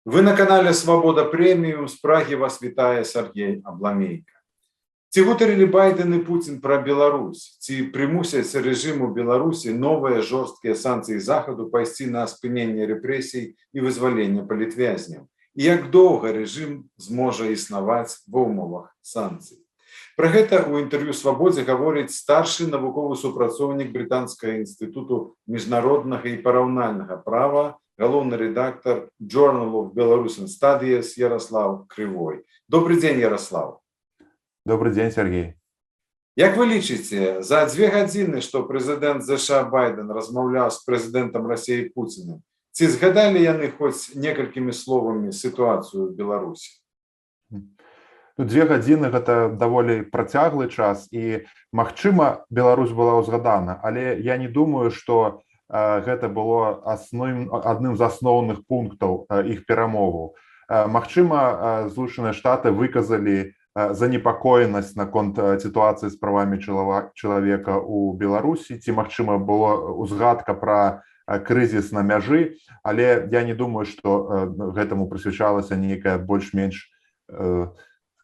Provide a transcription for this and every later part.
Вы на канале Свобода Премиум. З Праги вас вітае Сергей Абламейко. Ці гутарылі Байден і Путін пра Беларусь? Ці прымусяць рэжыму Беларусі новыя жорсткія санкцыі захаду пайсці на спыненне рэпрэсій і вызвалення палітвязняў? І як доўга рэжым зможа існаваць ва ўмовах санкцый? Пра гэта ў інтэрв'ю Свабодзе гаворыць старшы навуковы супрацоўнік Брытанскага інстытуту міжнароднага і параўнальнага права, галоўны редактор Journal of Belarusian Studies Ярослав Крывой. Добрый день, Ярослав. Добрый день, Сергей. Як вы лічыце, за 2 гадзіны, што прэзідэнт ЗША Байден размаўляў з прэзідэнтам Расіі Пуціным, ці згадалі яны хоць некалькімі словамі сітуацыю ў Беларусі? 2 гадзіны гэта даволі працяглы час, і, магчыма, Беларусь была ўзгадана, але я не думаю, што гэта было адным з асноўных пунктаў іх перамоваў. Магчыма, Злучаныя Штаты выказалі занепакоенасць наконт сітуацыі з правамі чалавека ў Беларусі, ці, магчыма, была узгадка пра крызіс на мяжы, але я не думаю, што гэтаму прысвячалася нейкая больш-менш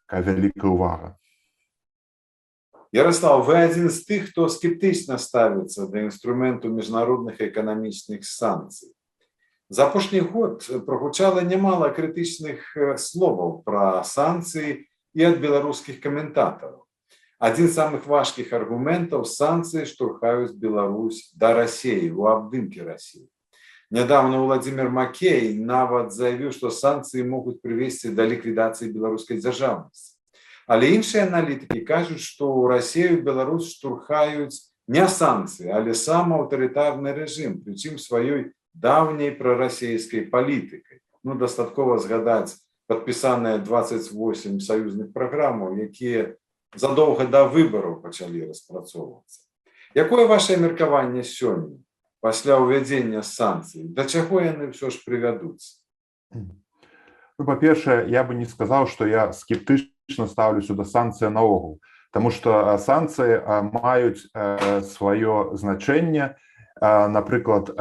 вялікая ўвага. Ярослав, вы адзін з тых, хто скептычна ставіцца да інструменту міжнародных эканамічных санкцый. За апошні год прагучала нямала крытычных словаў пра санкцыі і ад беларускіх каментатараў. Адзін з самых важкіх аргументаў — санкцыі штурхаюць Беларусь да Расіі, у абдымкі Расіі. Нядаўна Владзімір Макей нават заявіў, што санкцыі могуць прывесці да ліквідацыі беларускай дзяржаўнасці. Але іншыя аналітыкі кажуць, што ў Расію Беларусь штурхаюць не санкцыі, але сам аўтарытарны рэжым, прычым сваёй даўняй прарасійскай палітыкай. Дастаткова згадаць падпісаныя 28 саюзных праграмаў, якія задоўга да выбараў пачалі распрацоўвацца. Якое ваше меркаванне сёння, пасля ўвядзення санкцый? Да чаго яны ўсё ж прывядуць? Па-першае, я бы не сказаў, што я скептычна ставлюся да санкцый наогул, таму што санкцыі маюць сваё значэнне, напрыклад,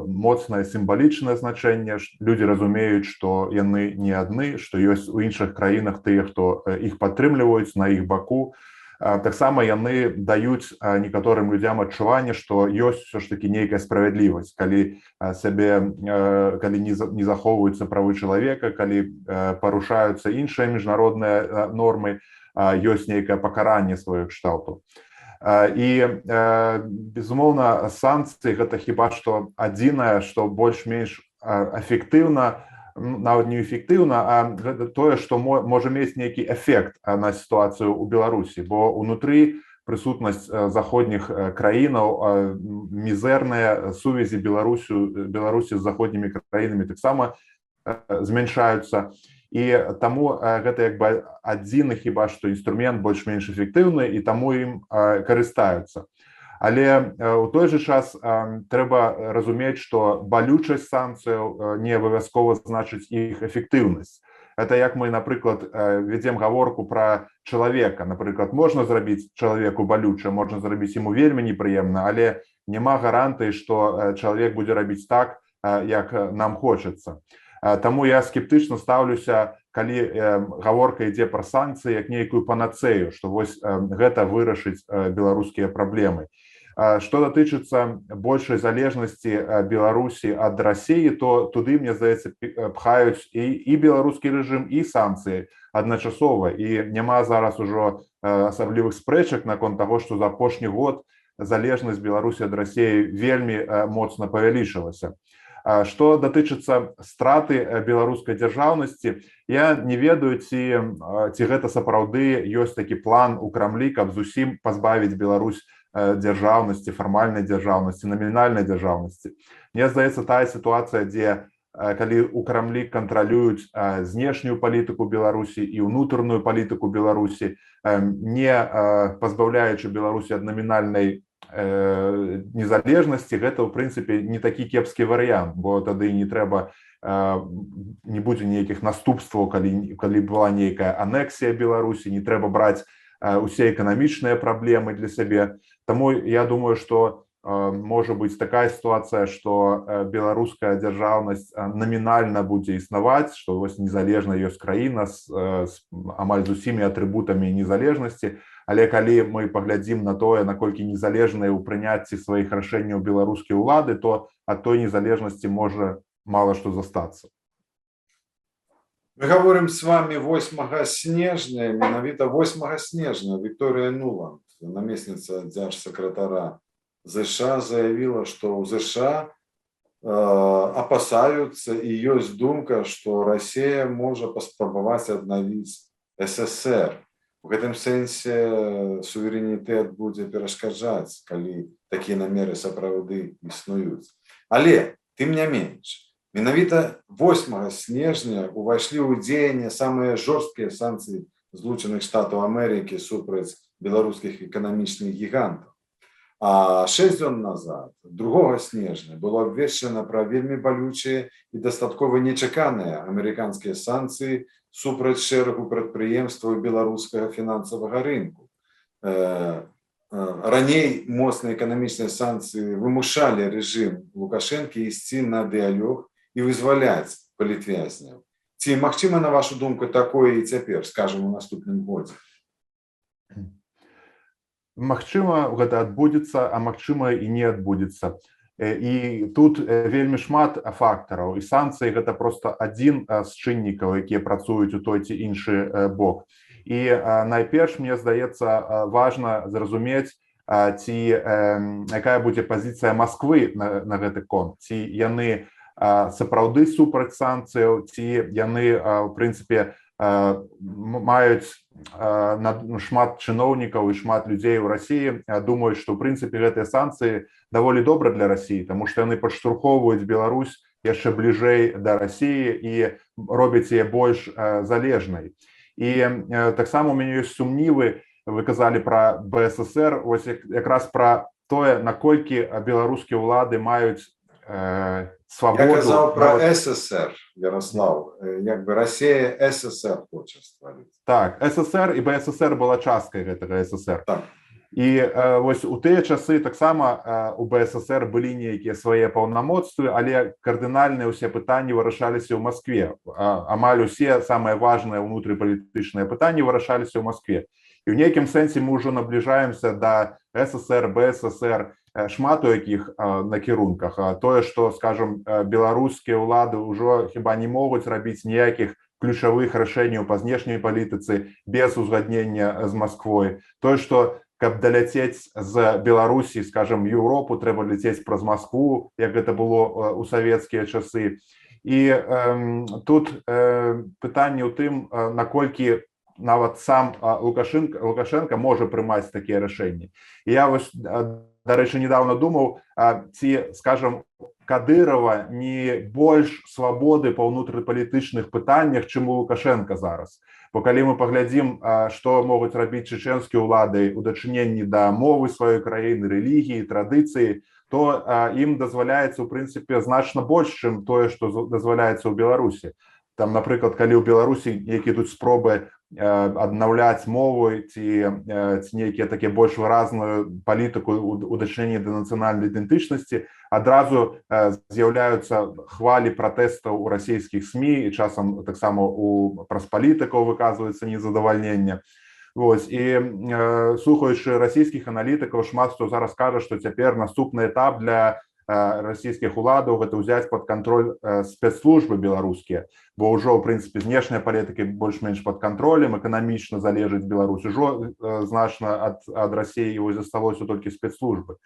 моцнае сімвалічнае значэнне. Людзі разумеюць, што яны не адны, што ёсць у іншых краінах тыя, хто іх падтрымліваюць на іх баку. Таксама яны даюць некаторым людзям адчуванне, што ёсць усё ж такі нейкая справядлівасць, калі не захоўваюцца правы чалавека, калі парушаюцца іншыя міжнародныя нормы, ёсць нейкае пакаранне сваёй кшталту. І, безумоўна, санкцыі гэта хіба што адзінае, што больш-менш эфектыўна, нават не эфектыўна, а гэта тое, што можа мець нейкі эфект на сітуацыю ў Беларусі, бо ўнутры прысутнасць заходніх краінаў, мізэрныя сувязі Беларусі з заходнімі краінамі таксама змяншаюцца. І таму гэта як бы адзіны хіба што інструмент больш-менш эфектыўны, і таму ім карыстаюцца. Але ў той жа час трэба разумець, што балючасць санкцыяў не абавязкова значыць іх эфектыўнасць. Это як мы, напрыклад, вядзем гаворку пра чалавека. Напрыклад, можна зрабіць чалавеку балюча, можна зрабіць яму вельмі непрыемна, але няма гарантыі, што чалавек будзе рабіць так, як нам хочацца. Таму я скептычна стаўлюся, калі гаворка ідзе пра санкцыі як нейкую панацею, што вось гэта вырашыць беларускія праблемы. Што датычыцца большай залежнасці Беларусі ад Расіі, то туды, мне здаецца, пхаюць і беларускі рэжым, і санкцыі адначасова. І няма зараз ужо асаблівых спрэчак наконт таго, што за апошні год залежнасць Беларусі ад Расіі вельмі моцна павялічылася. Што датычыцца страты беларускай дзяржаўнасці, я не ведаю, ці гэта сапраўды ёсць такі план у Крамлі, каб зусім пазбавіць Беларусь дзяржаўнасці, фармальнай дзяржаўнасці, намінальнай дзяржаўнасці. Мне здаецца, тая сітуацыя, дзе калі у Крамлі кантралююць знешнюю палітыку Беларусі і ўнутраную палітыку Беларусі, не пазбаўляючы Беларусі ад намінальнай незалежнасці, гэта, ў прынцыпе, не такі кепскі варыянт, бо тады не трэба, не будзе нейкіх наступстваў, калі была нейкая анексія Беларусі, не трэба браць усе эканамічныя праблемы для сябе. Таму я думаю, што можа быць такая сітуацыя, што беларуская дзяржаўнасць намінальна будзе існаваць, што вось незалежна ёсць краіна з амаль з усімі атрыбутамі незалежнасці, але калі мы паглядзім на тое, наколькі незалежныя ў прыняцці сваіх рашэнняў беларускія ўлады, то ад той незалежнасці можа мала што застацца. Мы говорим с вами 8 снежня, менавіта 8 снежня Вікторія Нуланд, намесніца дзяржсакратара ЗША, заявила, что у ЗША опасаются и есть думка, что Россия может паспрабаваць аднавіць СССР. В гэтым сэнсе суверэнітэт будзе перашкаджаць, калі такія намеры сапраўды існуюць. Але, тым не менш, менавіта 8 снежня увайшлі ў дзеянне самыя жорсткія санкцыі Злучаных Штатаў Амерыкі супраць беларускіх эканамічных гігантаў. А 6 дзён назад, 2 снежня, было абвешчана пра вельмі балючыя і дастаткова нечаканыя амерыканскія санкцыі супраць шэрагу прадпрыемстваў беларускага фінансавага рынку. Раней моцныя эканамічныя санкцыі вымушалі рэжым Лукашэнкі ісці на дыялог і вызваляць палітвязняў. Ці магчыма, на вашу думку, такое і цяпер, скажам, у наступным годзе? Магчыма, гэта адбудзецца, а магчыма і не адбудзецца. І тут вельмі шмат фактараў, і санкцыі гэта проста адзін з чыннікаў, якія працуюць у той ці іншы бок. І найперш, мне здаецца, важна зразумець, ці якая будзе пазіцыя Масквы на гэты конт, ці яны сапраўды супраць санкцыяў, ці яны, у прынцыпе, маюць шмат чыноўнікаў і шмат людзей у Расіі думаюць, што ў прынцыпе гэтыя санкцыі даволі добра для Расіі, таму што яны падштурхоўваюць Беларусь яшчэ бліжэй да Расіі і робяць яе больш залежнай. І таксама у мяне ёсць сумнівы, вы казалі пра БССР, ось якраз пра тое, наколькі беларускія ўлады маюць свободу. Я казаў пра СССР, Ярослав, як бы Расія СССР хоча стварыць. Так, СССР і БССР была часткай гэтага СССР. Так. І вось у тыя часы таксама у БССР былі нейкія свае паўнамоцтвы, але кардынальныя ўсе пытанні вырашаліся ў Маскве. Амаль усе самыя важныя ўнутрыпалітычныя пытанні вырашаліся ў Маскве. І ў нейкім сэнсе мы ўжо набліжаемся да СССР, БССР, шмат у якіх накірунках. Тое, што, скажам, беларускія ўлады ўжо хіба не могуць рабіць ніякіх ключавых рашэнняў па знешняй палітыцы без узгаднення з Масквой. Тое, што каб даляцець з Беларусі, скажам, Еўропу, трэба ляцець праз Маскву, як гэта было ў савецкія часы. І тут пытанне ў тым, наколькі нават сам Лукашенко можа прымаць такія рашэнні. І я вось, дарэчы, недавно думаў, ці, скажам, Кадырова не больш свабоды па ўнутрыпалітычных пытаннях, чым у Лукашенка зараз. Бо калі мы паглядзім, што могуць рабіць чэчэнскія ўлады ў дачыненні да мовы сваёй краіны, рэлігіі, традыцыі, то ім дазваляецца, у прынцыпе, значна больш, чым тое, што дазваляецца ў Беларусі. Там, напрыклад, калі ў Беларусі нейкія тут спробы аднаўляць мову ці нейкія такія больш выразную палітыку ў дачыненні да нацыянальнай ідэнтычнасці, адразу з'яўляюцца хвалі пратэстаў у расійскіх СМІ, і часам таксама праз палітыкаў выказваецца незадавальненне. І слухаючы расійскіх аналітыкаў, шмат хто зараз кажа, што цяпер наступны этап для расійскіх уладаў гэта ўзяць пад кантроль спецслужбы беларускія, бо ўжо, ў прынцыпе, знешняя палітыка больш-менш пад кантролем, эканамічна залежыць Беларусь, ужо значна ад Расіі засталося толькі спецслужбы.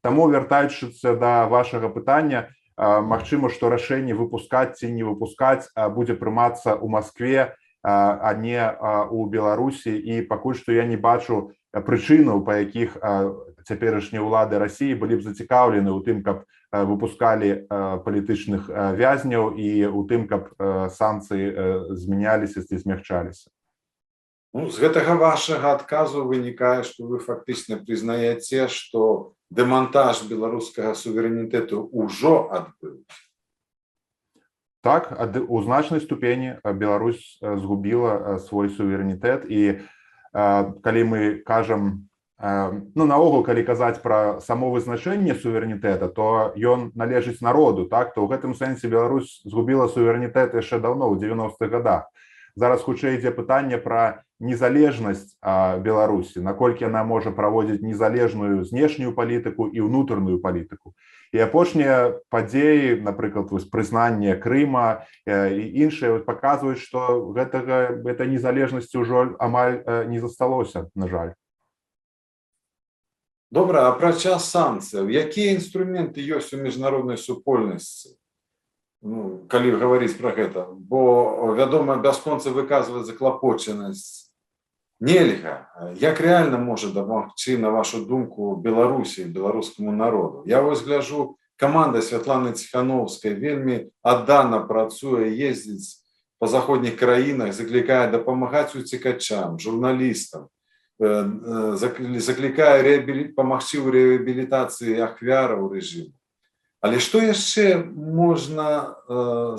Таму, вяртаючыся да вашага пытання, магчыма, што рашэнне выпускаць ці не выпускаць будзе прымацца ў Маскве, а не ў Беларусі, і пакуль што я не бачу прычынаў, па якіх цяперашнія ўлады Расіі былі б зацікаўлены ў тым, каб выпускалі палітычных вязняў і ў тым, каб санкцыі змяняліся ці змягчаліся. З гэтага вашага адказу вынікае, што вы фактычна прызнаеце, што дэмантаж беларускага суверэнітэту ўжо адбыўся. Так, у значнай ступені Беларусь згубіла свой суверэнітэт, і калі мы кажам ну, наогул, калі казаць пра само вызначэнне суверэнітэта, то ён належыць народу, так, то ў гэтым сэнсе Беларусь згубіла суверэнітэт яшчэ даўно, ў 90-х годах. Зараз хутчэй ідзе пытанне пра незалежнасць Беларусі, наколькі яна можа праводзіць незалежную знешнюю палітыку і ўнутраную палітыку. І апошнія падзеі, напрыклад, прызнанне Крыма і іншыя паказваюць, што гэтай незалежнасці ўжо амаль не засталося, на жаль. Добра, апрача санкцыяў, якія інструменты ёсць у міжнароднай супольнасці? Ну, калі гаварыць пра гэта, бо, вядома, бясконца выказваць заклапочанасць нельга. Як рэальна можа дапамагчы, на вашу думку, Беларусі, беларускаму народу? Я вось гляджу, каманда Святланы Ціхановскай вельмі аддана працуе, ездзіць па заходніх краінах, заклікае дапамагаць уцекачам, журналістам, заклікае памагчы ў рэабілітацыі ахвяраў рэжыму. Але што яшчэ можна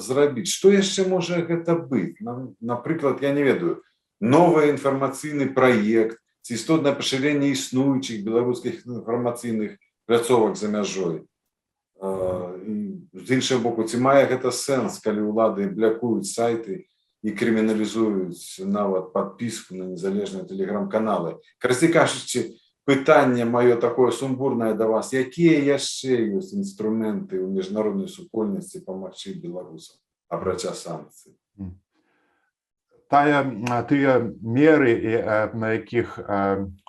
зрабіць? Што яшчэ можа гэта быць? Напрыклад, я не ведаю, новы інфармацыйны праект ці істотнае пашырэнне існуючых беларускіх інфармацыйных пляцовак за мяжой. З іншага боку, ці мае гэта сэнс, калі ўлады блякуюць сайты і крыміналізуюць нават падпіску на незалежныя тэлеграм-каналы? Карацей кажучы, пытанне маё такое сумбурнае да вас. Якія яшчэ ёсць інструменты ў міжнароднай супольнасці памагчы беларусам, апрача санкцый? Тыя меры, на якіх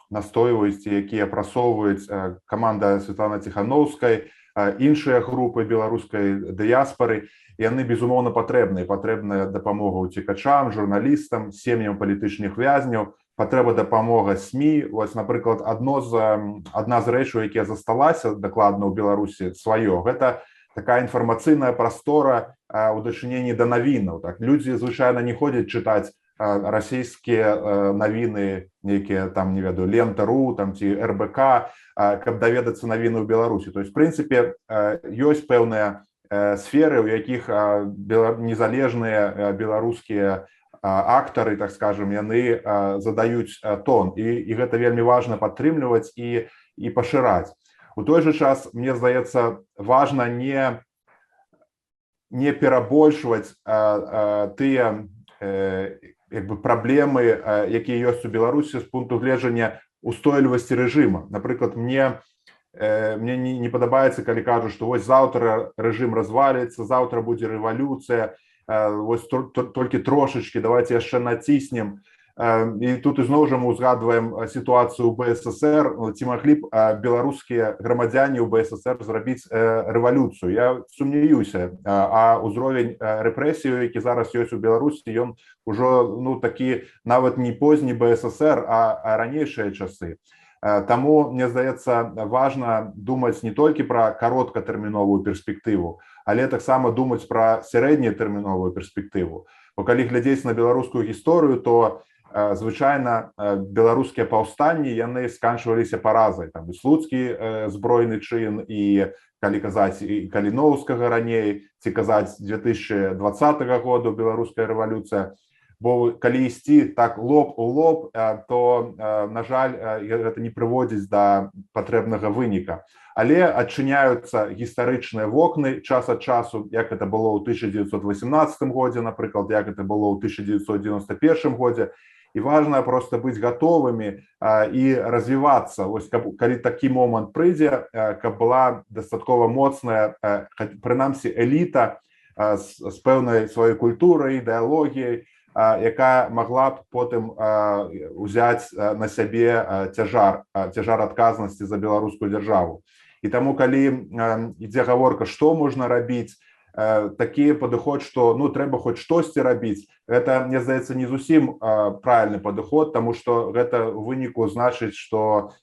настойваюць, якія прасоўваюць каманда Святланы Ціхановскай, іншыя групы беларускай дыяспары, яны, безумоўна, патрэбная дапамога уцекачам, журналістам, сем'ям палітычных вязняў, патрэба дапамога СМІ. Вось, напрыклад, адна з рэчаў, якія засталася дакладна ў Беларусі сваё, гэта такая інфармацыйная прастора ў дачыненні да навінаў. Так, людзі звычайна не ходзяць чытаць расійскія навіны, нейкія там, не ведаю, Лента.ру там ці РБК, каб даведацца навіны ў Беларусі. То есть, в прынцыпе, ёсць пэўныя сферы, у якіх незалежныя беларускія актары, так скажем, яны задаюць тон, і гэта вельмі важна падтрымліваць і пашыраць. У той жа час, мне здаецца, важна не перабольшваць тыя праблемы, якія ёсць у Беларусі з пункту гледжання устойлівасці рэжыма. Напрыклад, мне не падабаецца, калі кажуць, што вось заўтра рэжым разваліцца, заўтра будзе рэвалюцыя, вось толькі трошачкі, давайте яшчэ націснем. І тут ізноў жа мы узгадваем сітуацыю ў БССР, ці маглі б беларускія грамадзяне ў БССР зрабіць рэвалюцыю. Я сумнеюся, а ўзровень рэпрэсіяў, які зараз ёсць у Беларусі, ён ужо такі нават не позні БССР, а ранейшыя часы. Таму, мне здаецца, важна думаць не толькі пра кароткатэрміновую перспектыву, але таксама думаць пра сярэднетэрміновую перспектыву. Бо калі глядзець на беларускую гісторыю, то звычайна беларускія паўстанні яны сканчваліся паразай. Там і слуцкі збройны чын, і калі казаць і Каліноўскага раней, ці казаць 2020 года беларуская рэвалюцыя. Бо калі ісці так лоб у лоб, то, на жаль, гэта не прыводзіць да патрэбнага выніка. Але адчыняюцца гістарычныя вокны час ад часу, як это было ў 1918 годзе, напрыклад, як это было ў 1991 годзе. І важна проста быць гатовымі і развівацца. Вось, калі такі момант прыйдзе, каб была дастаткова моцная, прынамсі, эліта з пэўнай сваёй культурай, ідэалогіяй, якая магла б потым узяць на сябе цяжар адказнасці за беларускую дзяржаву. І таму, калі ідзе гаворка, што можна рабіць, такі падыход, што трэба хоць штосьці рабіць, гэта, мне здаецца, не зусім правільны падыход, таму што гэта ў выніку значыць, што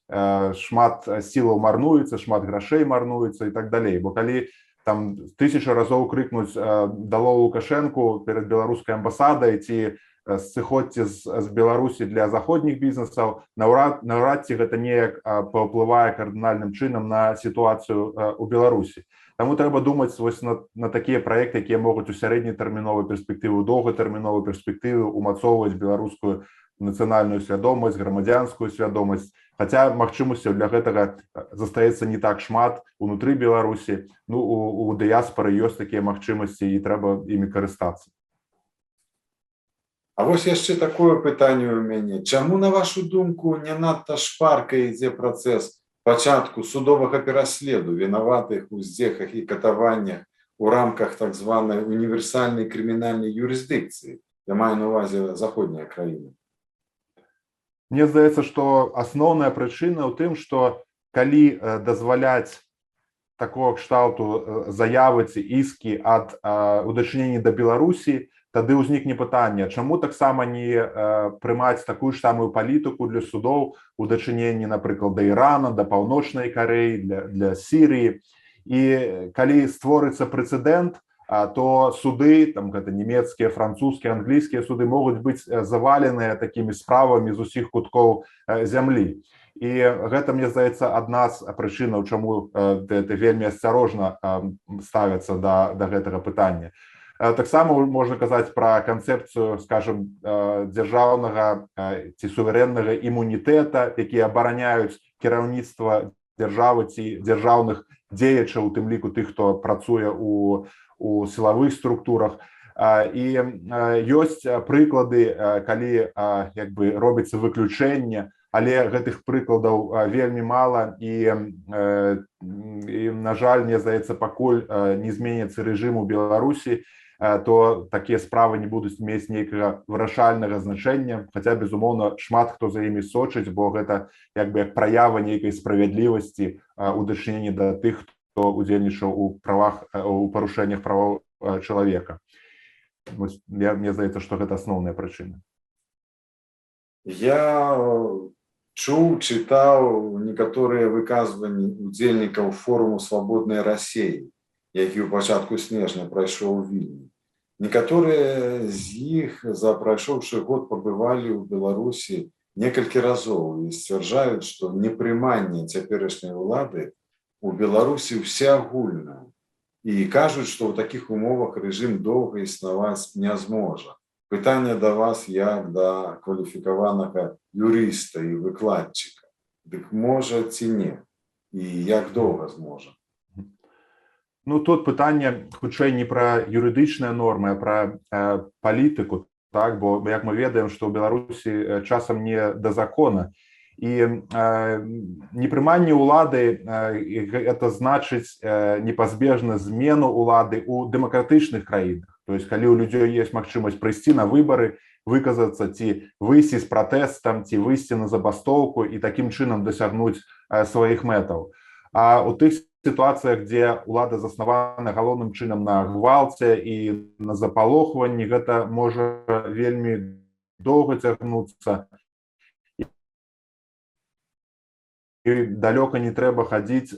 шмат сілаў марнуецца, шмат грашэй марнуецца і так далей. Бо калі там 1000 разоў крыкнуць «Дало Лукашэнку» перад беларускай амбасадай ці сыходзьце з Беларусі для заходніх бізнесаў, наўрад ці гэта неяк паўплывае кардынальным чынам на сітуацыю ў Беларусі. Таму трэба думаць вось на такія праекты, якія могуць у сярэднетэрміновай перспектывы, у доўгатэрміновай перспектывы ўмацоўваць беларускую нацыянальную свядомасць, грамадзянскую свядомасць. Хаця магчымасцяў для гэтага застаецца не так шмат унутры Беларусі. Ну, у дыяспары ёсць такія магчымасці і трэба імі карыстацца. А вось яшчэ такое пытанне ў мяне. Чаму, на вашу думку, не надта шпарка ідзе працэс пачатку судовага пераследу вінаватых у здзеках і катаваннях у рамках так званай універсальнай крымінальнай юрысдыкцыі? Я маю на ўвазе заходнія краіны. Мне здаецца, што асноўная прычына ў тым, што калі дазваляць такого кшталту заявы ці іскі ад у дачыненні да Беларусі, тады ўзнікне пытанне, чаму таксама не прымаць такую ж самую палітыку для судоў у дачыненні, напрыклад, да Ірана, да Паўночнай Карэі, для Сірыі. І калі створыцца прэцэдэнт, то суды, там гэта нямецкія, французскія, англійскія суды могуць быць заваленыя такімі справамі з усіх куткоў зямлі. І гэта, мне здаецца, адна з прычынаў, чаму вельмі асцярожна ставяцца да гэтага пытання. Таксама можна казаць пра канцэпцыю, скажем, дзяржаўнага ці суверэннага імунітэта, якія абараняюць кіраўніцтва дзяржавы ці дзяржаўных дзеячаў, у тым ліку тых, хто працуе у сілавых структурах. І ёсць прыклады, калі робіцца выключэнне, але гэтых прыкладаў вельмі мала, і на жаль, мне здаецца, пакуль не зменіцца рэжым у Беларусі, то такія справы не будуць мець нейкага вырашальнага значэння, хаця, безумоўна, шмат хто за імі сочыць, бо гэта як праява нейкай справядлівасці у дачыненні да тых, хто удзельнічаў у парушэннях правоў чалавека. Мне здаецца, што гэта асноўная прычына. Я чуў, чытаў некаторыя выказванні удзельнікаў форуму «Свабоднай Расіі», які ў пачатку снежня прайшоў у Вільні. Некаторыя з іх за прайшоўшы год пабывалі ў Беларусі некалькі разоў і сцвярджаюць, што непрыманне цяперашняй улады у Беларусі ўсеагульнае, і кажуць, што ў такіх умовах рэжым доўга існаваць не зможа. Пытанне да вас як да кваліфікаванага юрыста і выкладчыка. Дык можа ці не? І як доўга зможа? Ну, тут пытанне хутчэй не пра юрыдычныя нормы, а пра палітыку, так? Бо, як мы ведаем, што ў Беларусі часам не да закона. І непрыманне ўлады гэта значыць непазбежна змену ўлады ў дэмакратычных краінах. То есть, калі у людзей есть магчымасць прыйсці на выбары, выказацца, ці выйсці з пратэстам, ці выйсці на забастоўку і такім чынам дасягнуць сваіх мэтаў. А у тых сітуацыях, дзе ўлада заснавана галоўным чынам на гвалце і на запалохванні, гэта можа вельмі доўга цягнуцца. І далёка не трэба хадзіць,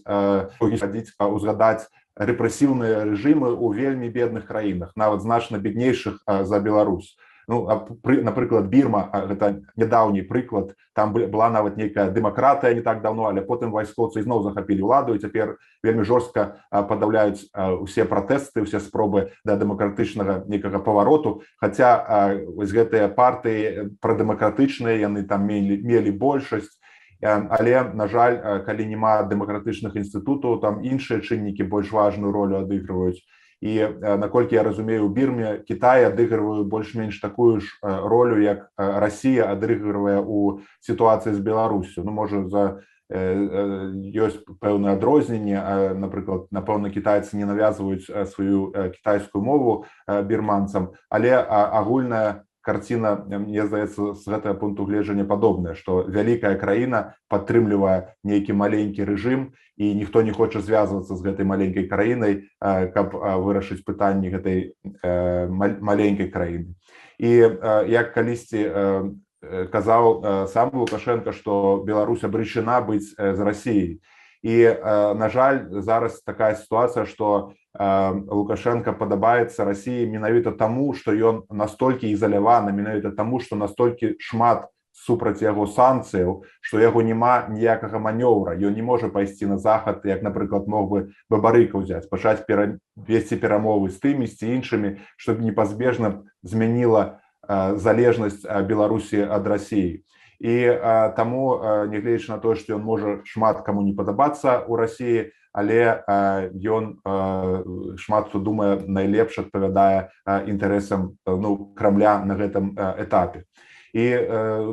узгадаць рэпрэсіўныя рэжымы ў вельмі бедных краінах, нават значна беднейшых за Беларусь. Ну, напрыклад, Бірма, гэта нядаўні прыклад, там была нават нейкая дэмакратыя не так даўно, але потым вайскоўцы ізноў захапілі ўладу, і цяпер вельмі жорстка падаўляюць усе пратэсты, усе спробы да дэмакратычнага нейкага павароту, хаця вось гэтыя партыі прадэмакратычныя, яны там мелі большасць, але, на жаль, калі няма дэмакратычных інстытутаў, там іншыя чыннікі больш важную ролю адыгрываюць. І, наколькі я разумею, у Бірме Кітай адыгрывае больш-менш такую ж ролю, як Расія адыгрывае ў сітуацыі з Беларусю. Ну, можа, ёсць пэўнае адрозненне, напрыклад, напэўна, кітайцы не навязваюць сваю кітайскую мову бірманцам, але агульная карціна, мне здаецца, з гэтага пункту гледжання падобная, што вялікая краіна падтрымлівае нейкі маленькі рэжым, і ніхто не хоча звязвацца з гэтай маленькай краінай, каб вырашыць пытанні гэтай маленькай краіны. І як калісьці казаў сам Лукашенко, што Беларусь абречана быць з Расіяй. І, на жаль, зараз такая сітуацыя, што Лукашенко падабаецца Расіі менавіта таму, што ён настолькі ізаляваны, менавіта таму, што настолькі шмат супраць яго санкцыяў, што яго няма ніякага манёвра. Ён не можа пайсці на захад, як, напрыклад, мог бы Бабарыка ўзяць, пачаць весці перамовы з тымі, з іншымі, што непазбежна змяніла залежнасць Беларусі ад Расіі. і таму, нягледзячы на тое, што ён можа шмат каму не падабацца ў Расіі, але ён шмат хто думае найлепш адпавядае інтарэсам Крамля на гэтым этапе. І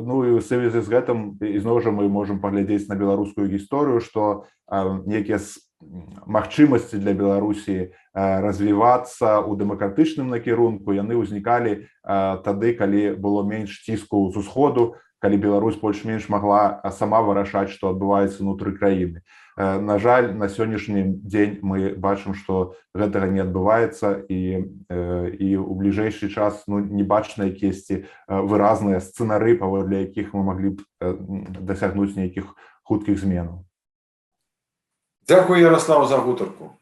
ў сувязі з гэтым ізноў жа мы можам паглядзець на беларускую гісторыю, што нейкія магчымасці для Беларусі развівацца ў дэмакратычным накірунку яны ўзнікалі тады, калі было менш ціску з усходу, калі Беларусь больш-менш магла сама вырашаць, што адбываецца ўнутры краіны. На жаль, на сённяшні дзень мы бачым, што гэтага не адбываецца і ў бліжэйшы час не бачна якісьці выразныя сцэнары, паводле якіх мы маглі б дасягнуць нейкіх хуткіх зменаў. Дзякую, Ярослаў, за гутарку.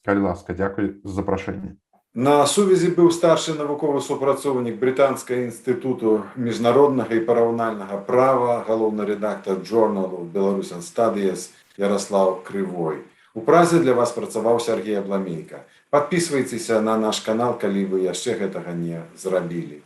Калі ласка, дзякуй за запрашэнне. На сувязі быў старшы навуковы супрацоўнік Брытанскага інстытуту міжнароднага і параўнальнага права, галоўны рэдактар журналу Belarusian Studies Ярослаў Крывой. У празе для вас працаваў Сергей Абламейка. Падпісвайцеся на наш канал, калі вы яшчэ гэтага не зрабілі.